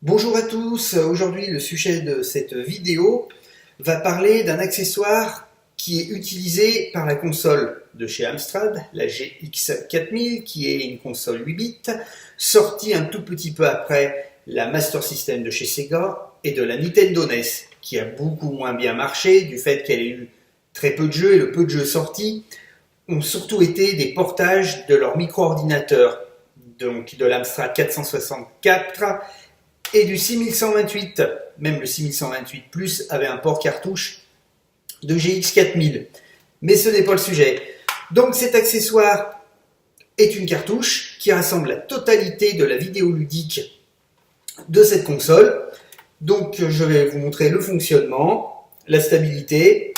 Bonjour à tous, aujourd'hui le sujet de cette vidéo va parler d'un accessoire qui est utilisé par la console de chez Amstrad, la GX 4000, qui est une console 8 bits, sortie un tout petit peu après la Master System de chez Sega et de la Nintendo NES, qui a beaucoup moins bien marché du fait qu'elle ait eu très peu de jeux, et le peu de jeux sortis ont surtout été des portages de leur micro-ordinateur, donc de l'Amstrad 464 et du 6128, même le 6128 Plus avait un port cartouche de GX 4000. Mais ce n'est pas le sujet. Donc cet accessoire est une cartouche qui rassemble la totalité de la vidéo ludique de cette console. Donc je vais vous montrer le fonctionnement, la stabilité,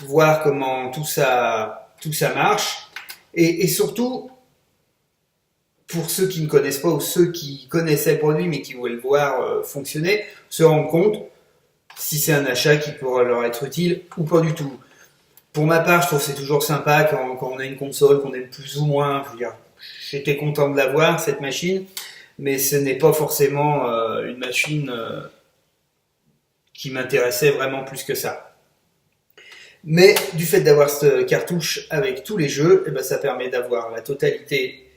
voir comment tout ça marche, et surtout, pour ceux qui ne connaissent pas ou ceux qui connaissaient le produit mais qui voulaient le voir fonctionner, se rendre compte si c'est un achat qui pourra leur être utile ou pas du tout. Pour ma part, je trouve que c'est toujours sympa quand on a une console qu'on aime plus ou moins. Je veux dire, j'étais content de l'avoir, cette machine, mais ce n'est pas forcément une machine qui m'intéressait vraiment plus que ça. Mais du fait d'avoir cette cartouche avec tous les jeux, eh ben, ça permet d'avoir la totalité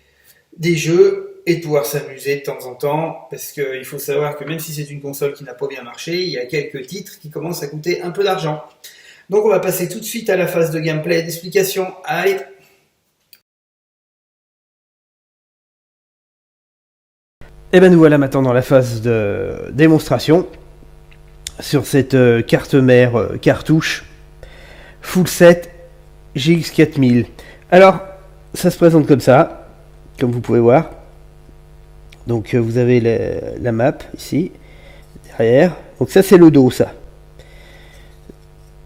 des jeux et de pouvoir s'amuser de temps en temps, parce qu'il faut savoir que même si c'est une console qui n'a pas bien marché, il y a quelques titres qui commencent à coûter un peu d'argent. Donc on va passer tout de suite à la phase de gameplay et d'explication. Allez. Et ben nous voilà maintenant dans la phase de démonstration sur cette carte mère cartouche full set GX 4000. Alors ça se présente comme ça, comme vous pouvez voir. Donc vous avez la map ici derrière. Donc ça c'est le dos, ça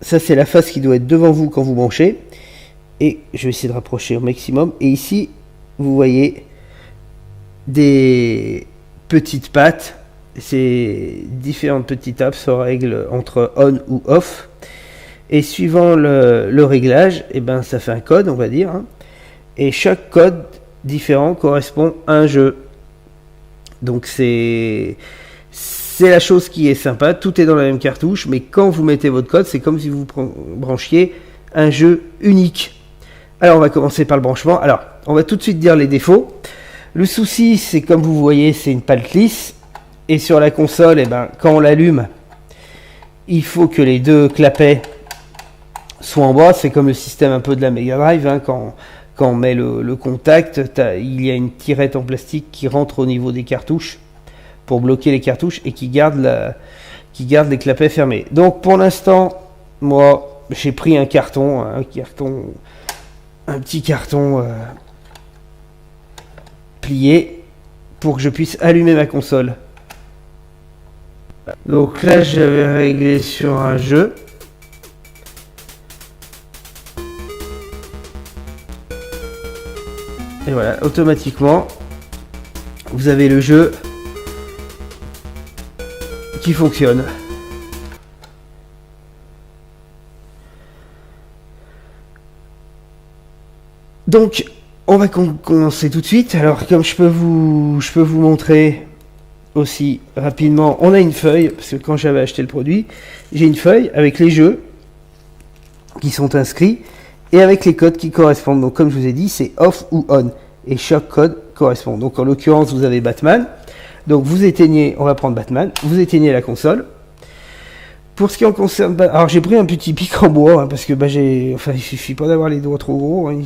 c'est la face qui doit être devant vous quand vous branchez, et je vais essayer de rapprocher au maximum. Et ici vous voyez des petites pattes, ces différentes petites tables se règlent entre on ou off, et suivant le réglage, et ben ça fait un code, on va dire, hein. Et chaque code différent correspond à un jeu. Donc c'est la chose qui est sympa, tout est dans la même cartouche, mais quand vous mettez votre code, c'est comme si vous branchiez un jeu unique. Alors on va commencer par le branchement. Alors on va tout de suite dire les défauts. Le souci, c'est comme vous voyez, c'est une palette lisse, et sur la console, quand on l'allume, il faut que les deux clapets soient en bas. C'est comme le système un peu de la Mega Drive, hein, quand on met le contact, il y a une tirette en plastique qui rentre au niveau des cartouches pour bloquer les cartouches et qui garde les clapets fermés. Donc pour l'instant, moi j'ai pris un petit carton plié pour que je puisse allumer ma console. Donc là j'avais réglé sur un jeu. Et voilà, automatiquement, vous avez le jeu qui fonctionne. Donc, on va commencer tout de suite. Alors, comme je peux vous montrer aussi rapidement, on a une feuille, parce que quand j'avais acheté le produit, j'ai une feuille avec les jeux qui sont inscrits et avec les codes qui correspondent. Donc comme je vous ai dit, c'est off ou on, et chaque code correspond. Donc en l'occurrence, vous avez Batman. Donc vous éteignez, on va prendre Batman, vous éteignez la console. Pour ce qui en concerne, alors j'ai pris un petit pic en bois, hein, parce que il suffit pas d'avoir les doigts trop gros, hein,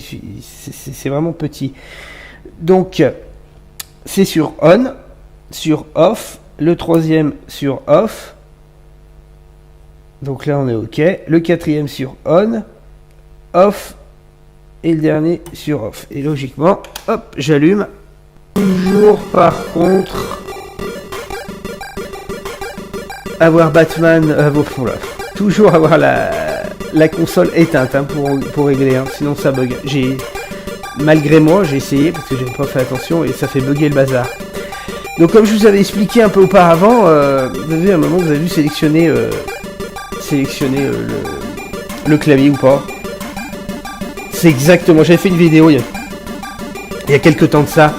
c'est vraiment petit. Donc c'est sur on, sur off, le troisième sur off. Donc là on est ok. Le quatrième sur on, off, et le dernier sur off. Et logiquement, hop, j'allume. Toujours par contre avoir Batman toujours avoir la console éteinte, hein, pour régler, hein, sinon ça bug. Malgré moi j'ai essayé parce que j'ai pas fait attention et ça fait bugger le bazar. Donc comme je vous avais expliqué un peu auparavant, vous avez à un moment vous avez vu sélectionner le clavier ou pas. C'est exactement, j'avais fait une vidéo il y a quelques temps de ça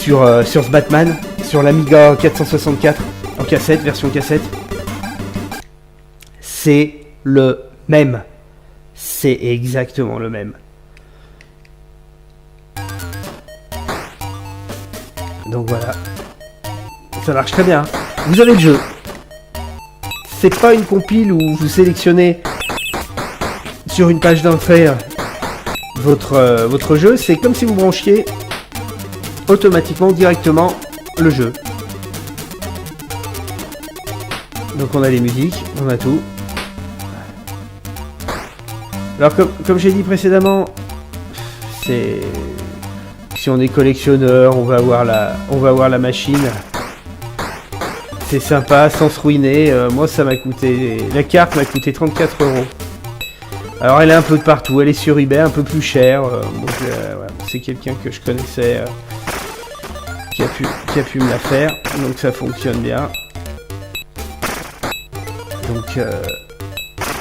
sur ce Batman, sur l'Amiga 464 en cassette, version cassette. C'est le même. C'est exactement le même. Donc voilà. Ça marche très bien. Vous avez le jeu. C'est pas une compile où vous sélectionnez sur une page d'entrée votre jeu. C'est comme si vous branchiez automatiquement, directement, le jeu. Donc on a les musiques, on a tout. Alors comme j'ai dit précédemment, c'est... Si on est collectionneur, on va avoir la machine. C'est sympa, sans se ruiner. Moi, ça m'a coûté... La carte m'a coûté 34 €. Alors, elle est un peu de partout. Elle est sur eBay, un peu plus chère. Ouais, c'est quelqu'un que je connaissais qui a pu me la faire. Donc, ça fonctionne bien.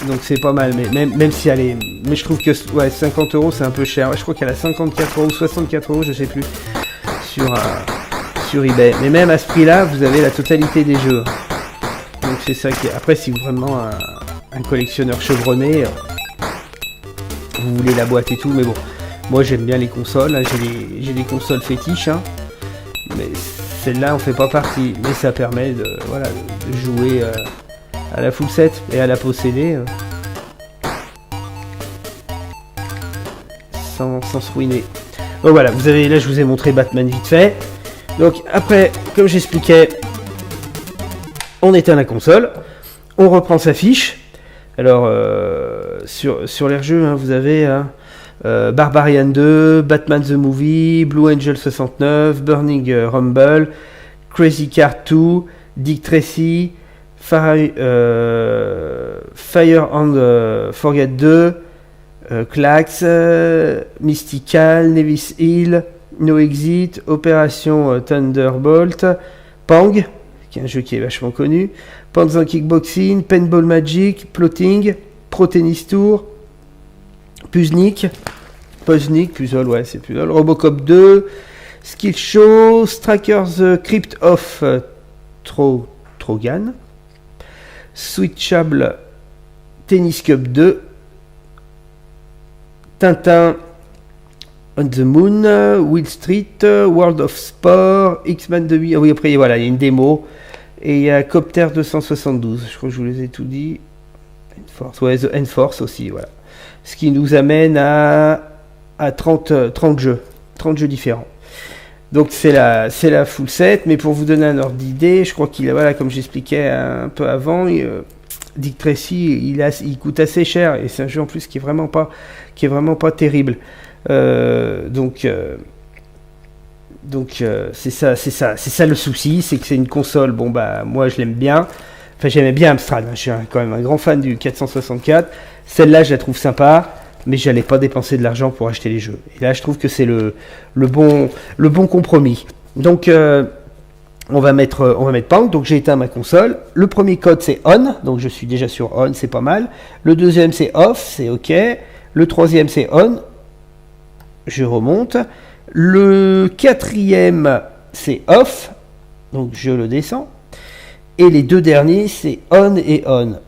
Donc c'est pas mal. Mais même si elle est... Mais je trouve que 50 €, c'est un peu cher. Ouais, je crois qu'elle a 54 € ou 64 €, je sais plus. Sur eBay. Mais même à ce prix-là, vous avez la totalité des jeux. Donc c'est ça qui est... Après, si vous êtes vraiment un collectionneur chevronné, vous voulez la boîte et tout, mais bon. Moi, j'aime bien les consoles. Hein. J'ai des consoles fétiches. Hein. Mais celle-là, on fait pas partie. Mais ça permet de jouer à la full set et à la posséder sans se ruiner. Donc voilà, là, je vous ai montré Batman vite fait. Donc après, comme j'expliquais, on éteint la console, on reprend sa fiche. Alors sur les jeux, hein, vous avez Barbarian 2, Batman the Movie, Blue Angel 69, Burning Rumble, Crazy Car 2, Dick Tracy, Fire and Forget 2, Clax, Mystical, Nevis Hill, No Exit, Opération Thunderbolt, Pang, qui est un jeu qui est vachement connu, Panzer Kickboxing, Paintball Magic, Plotting, Pro Tennis Tour, Puzzle, c'est Puzzle, Robocop 2, Skill Show, Strikers Crypt of Trogan, Switchable Tennis Cup 2, Tintin on the Moon, Wheel Street, World of Sport, X-Men 2000. Oui, après, voilà, il y a une démo. Et il y a Copter 272. Je crois que je vous les ai tout dit. Enforce, ouais, The Enforce aussi, voilà. Ce qui nous amène à 30 jeux. 30 jeux différents. Donc, c'est la full set. Mais pour vous donner un ordre d'idée, je crois qu'il a, voilà, comme j'expliquais un peu avant, Dick Tracy, il coûte assez cher. Et c'est un jeu en plus qui est vraiment pas terrible. Donc c'est ça le souci, c'est que c'est une console. Bon bah moi je l'aime bien, enfin j'aimais bien Amstrad, hein. Je suis quand même un grand fan du 464. Celle-là je la trouve sympa, mais j'allais pas dépenser de l'argent pour acheter les jeux. Et là je trouve que c'est le bon compromis. Donc on va mettre Pang. Donc j'ai éteint ma console. Le premier code c'est on, donc je suis déjà sur on, c'est pas mal. Le deuxième c'est off, c'est ok. Le troisième c'est on. Je remonte. Le quatrième, c'est off. Donc, je le descends. Et les deux derniers, c'est on et on.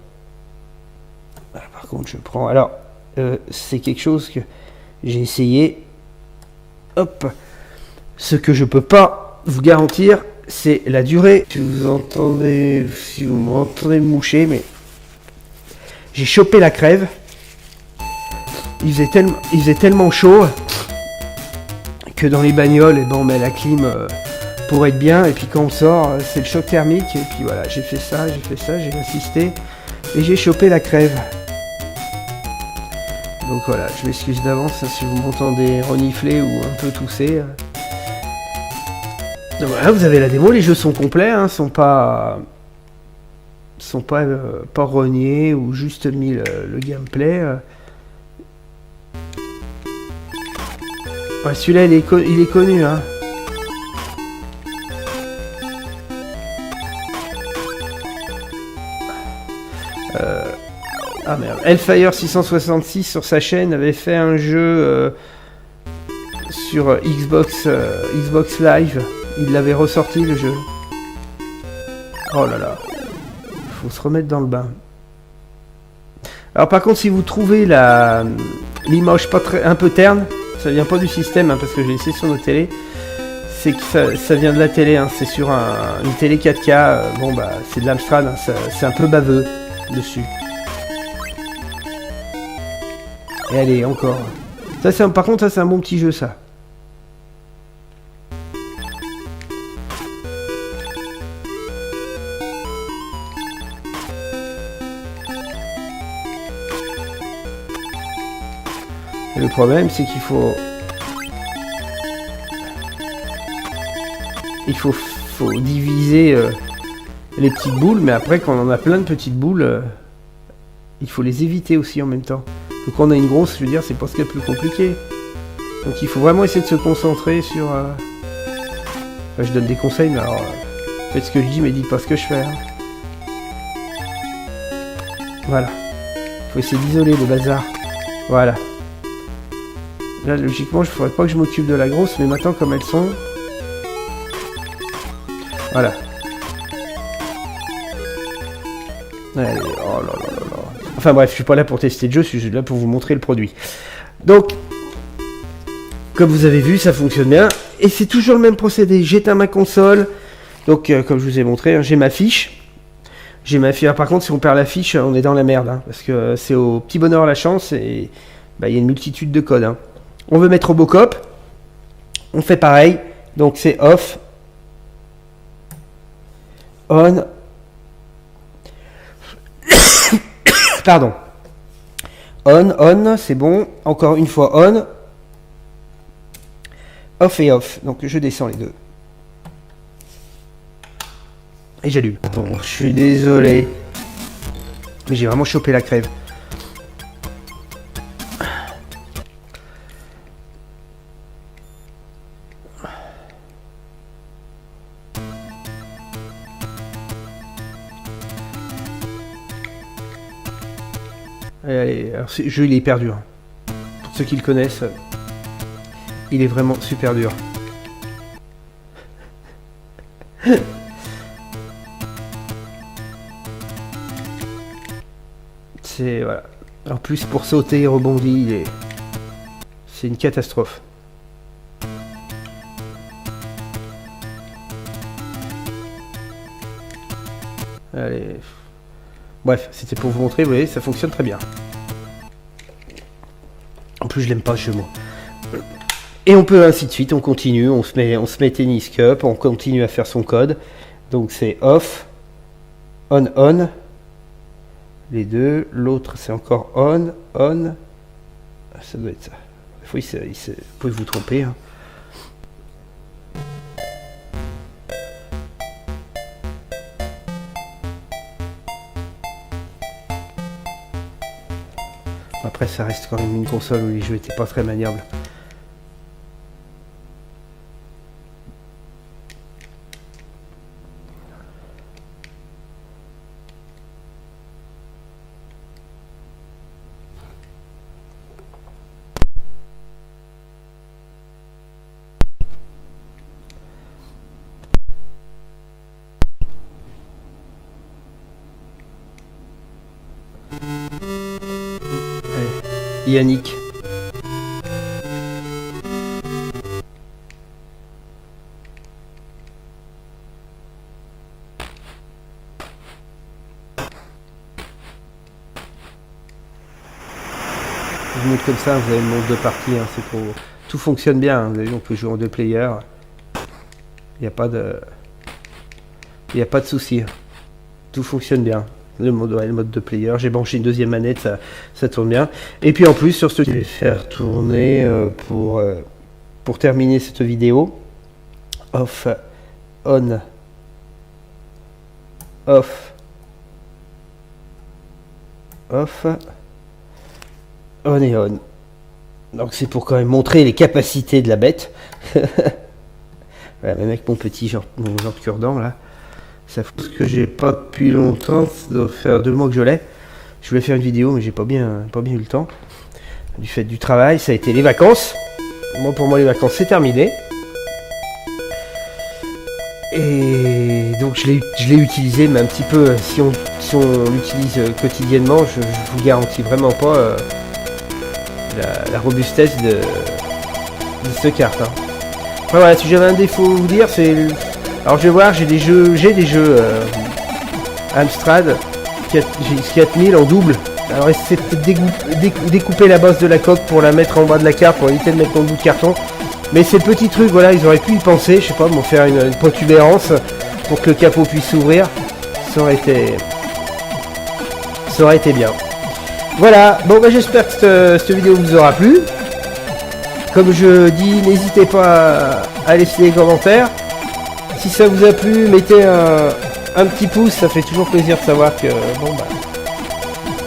Voilà, par contre, je prends... Alors, c'est quelque chose que j'ai essayé. Hop. Ce que je peux pas vous garantir, c'est la durée. Si vous m'entendez moucher, mais... J'ai chopé la crève. Il faisait tellement chaud que dans les bagnoles, on met la clim pour être bien, et puis quand on sort, c'est le choc thermique, et puis voilà, j'ai fait ça, j'ai insisté, et j'ai chopé la crève. Donc voilà, je m'excuse d'avance si vous m'entendez renifler ou un peu tousser. Donc voilà, vous avez la démo, les jeux sont complets, hein, sont pas reniés ou juste mis le gameplay. Ouais, celui-là, il est connu, hein. Ah merde. Hellfire 666 sur sa chaîne avait fait un jeu sur Xbox Live. Il l'avait ressorti le jeu. Oh là là. Faut se remettre dans le bain. Alors par contre, si vous trouvez l'image pas un peu terne, ça vient pas du système, hein, parce que j'ai laissé sur notre télé. C'est que ça vient de la télé, hein, c'est sur une télé 4K. Bon bah c'est de l'Amstrad, hein, c'est un peu baveux dessus. Et allez, encore. Ça, par contre, ça c'est un bon petit jeu, ça. Et le problème, c'est qu'il faut... faut diviser les petites boules, mais après, quand on en a plein de petites boules, il faut les éviter aussi en même temps. Donc quand on a une grosse, je veux dire, c'est pas ce qu'il y a de plus compliqué. Donc il faut vraiment essayer de se concentrer sur... Enfin, je donne des conseils, mais alors... faites ce que je dis, mais dites pas ce que je fais. Hein. Voilà. Il faut essayer d'isoler le bazar. Voilà. Là, logiquement, il faudrait pas que je m'occupe de la grosse, mais maintenant, comme elles sont... Voilà. Allez, oh là là là là. Enfin bref, je suis pas là pour tester le jeu, je suis là pour vous montrer le produit. Donc, comme vous avez vu, ça fonctionne bien. Et c'est toujours le même procédé. J'éteins ma console. Donc, comme je vous ai montré, hein, j'ai ma fiche. Par contre, si on perd la fiche, on est dans la merde. Hein, parce que c'est au petit bonheur la chance. Et bah, y a une multitude de codes. Hein. On veut mettre Robocop. On fait pareil. Donc, c'est off. On. Pardon. On, c'est bon. Encore une fois on. Off et off. Donc je descends les deux. Et j'allume. Bon, je suis désolé. Mais j'ai vraiment chopé la crève. Allez, alors ce jeu il est hyper dur. Pour ceux qui le connaissent, il est vraiment super dur. C'est voilà. En plus pour sauter et rebondir, c'est une catastrophe. Allez. Bref, c'était pour vous montrer, vous voyez, ça fonctionne très bien. En plus, je l'aime pas ce jeu, moi. Et on peut ainsi de suite, on continue, on se met Tennis Cup, on continue à faire son code. Donc c'est off, on, les deux. L'autre c'est encore on. Ça doit être ça. Vous pouvez vous tromper. Hein. Après, ça reste quand même une console où les jeux étaient pas très maniables. Yannick. Je vous montre comme ça, vous avez le monde de partie, hein, c'est pour... Tout fonctionne bien, hein, vous avez vu, on peut jouer en 2 players. Il n'y a pas de... souci. Tout fonctionne bien. Le mode de player, j'ai branché une deuxième manette, ça tourne bien. Et puis en plus, sur ce que je vais faire tourner pour terminer cette vidéo, off, on, off, on et on. Donc c'est pour quand même montrer les capacités de la bête. Voilà, même avec mon petit genre de cure-dent là. Ça fait ce que j'ai pas depuis longtemps, ça doit faire 2 mois que je l'ai. Je voulais faire une vidéo mais j'ai pas bien eu le temps. Du fait du travail, ça a été les vacances. Pour moi les vacances c'est terminé. Et donc je l'ai utilisé, mais un petit peu, si on l'utilise quotidiennement, je vous garantis vraiment pas la robustesse de cette carte. Hein. Enfin, voilà, si j'avais un défaut à vous dire, c'est... Alors je vais voir, j'ai des jeux Amstrad GX4000 en double. Alors essayez de découper la base de la coque pour la mettre en bas de la carte pour éviter de mettre dans le bout de carton. Mais ces petits trucs, voilà, ils auraient pu y penser, je sais pas, m'en faire une protubérance pour que le capot puisse s'ouvrir. Ça aurait été bien. Voilà, bon bah j'espère que cette vidéo vous aura plu. Comme je dis, n'hésitez pas à laisser des commentaires. Si ça vous a plu, mettez un petit pouce, ça fait toujours plaisir de savoir que, bon bah,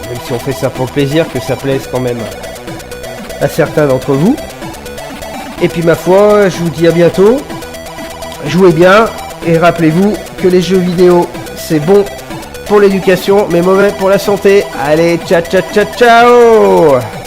même si on fait ça pour le plaisir, que ça plaise quand même à certains d'entre vous. Et puis ma foi, je vous dis à bientôt. Jouez bien et rappelez-vous que les jeux vidéo, c'est bon pour l'éducation, mais mauvais pour la santé. Allez, ciao ciao ciao ciao.